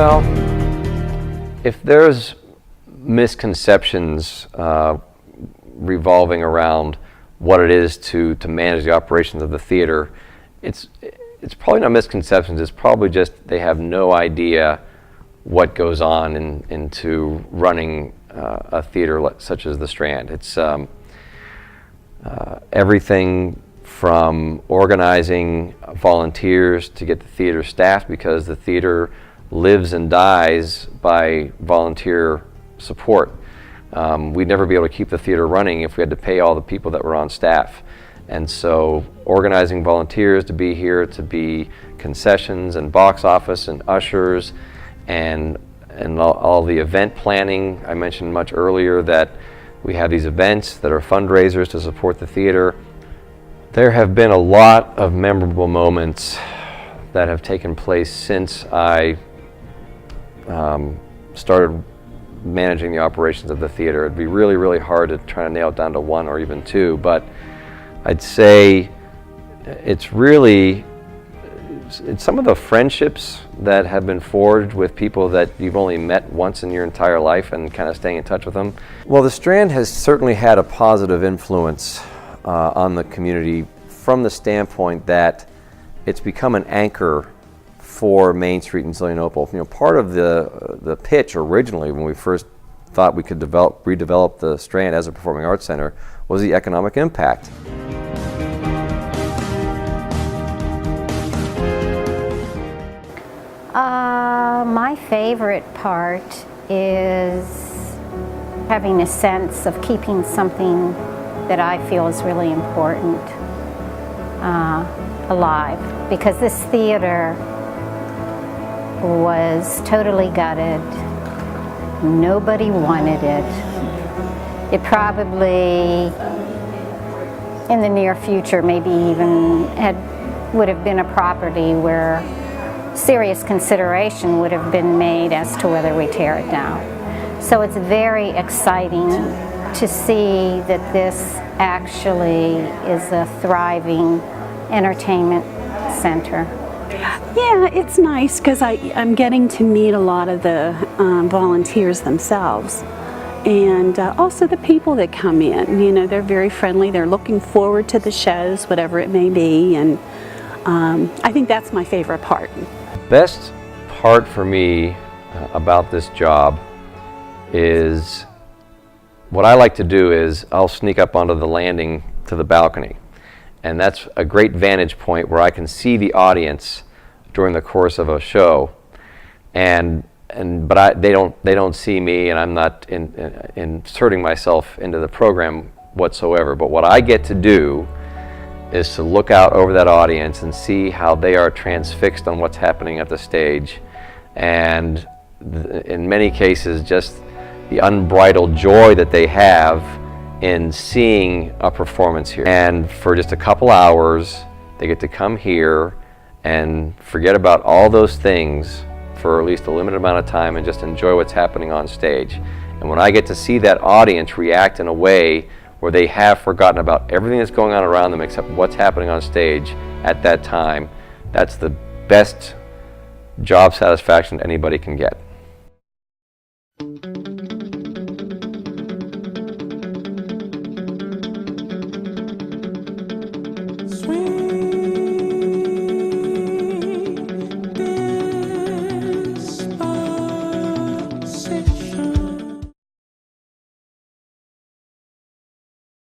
Well, if there's misconceptions revolving around what it is to manage the operations of the theater, it's probably not misconceptions. It's probably just they have no idea what goes on into running a theater such as the Strand. It's everything from organizing volunteers to get the theater staffed, because the theater lives and dies by volunteer support. We'd never be able to keep the theater running if we had to pay all the people that were on staff. And so organizing volunteers to be here, to be concessions and box office and ushers and all the event planning. I mentioned much earlier that we have these events that are fundraisers to support the theater. There have been a lot of memorable moments that have taken place since I started managing the operations of the theater. It'd be really, really hard to try to nail it down to one or even two, but I'd say it's some of the friendships that have been forged with people that you've only met once in your entire life and kind of staying in touch with them. Well, the Strand has certainly had a positive influence on the community from the standpoint that it's become an anchor for Main Street and Zelienople. You know, part of the pitch originally when we first thought we could redevelop the Strand as a performing arts center was the economic impact. My favorite part is having a sense of keeping something that I feel is really important alive, because this theater was totally gutted. Nobody wanted it. It probably, in the near future, maybe even would have been a property where serious consideration would have been made as to whether we tear it down. So it's very exciting to see that this actually is a thriving entertainment center. Yeah, it's nice because I'm getting to meet a lot of the volunteers themselves, and also the people that come in. You know, they're very friendly. They're looking forward to the shows, whatever it may be, and I think that's my favorite part. Best part for me about this job is what I like to do is I'll sneak up onto the landing to the balcony, and that's a great vantage point where I can see the audience during the course of a show, but they don't see me, and I'm not inserting myself into the program whatsoever. But what I get to do is to look out over that audience and see how they are transfixed on what's happening at the stage, and in many cases just the unbridled joy that they have in seeing a performance here. And for just a couple hours they get to come here and forget about all those things for at least a limited amount of time and just enjoy what's happening on stage. And when I get to see that audience react in a way where they have forgotten about everything that's going on around them except what's happening on stage at that time, that's the best job satisfaction anybody can get. Swing.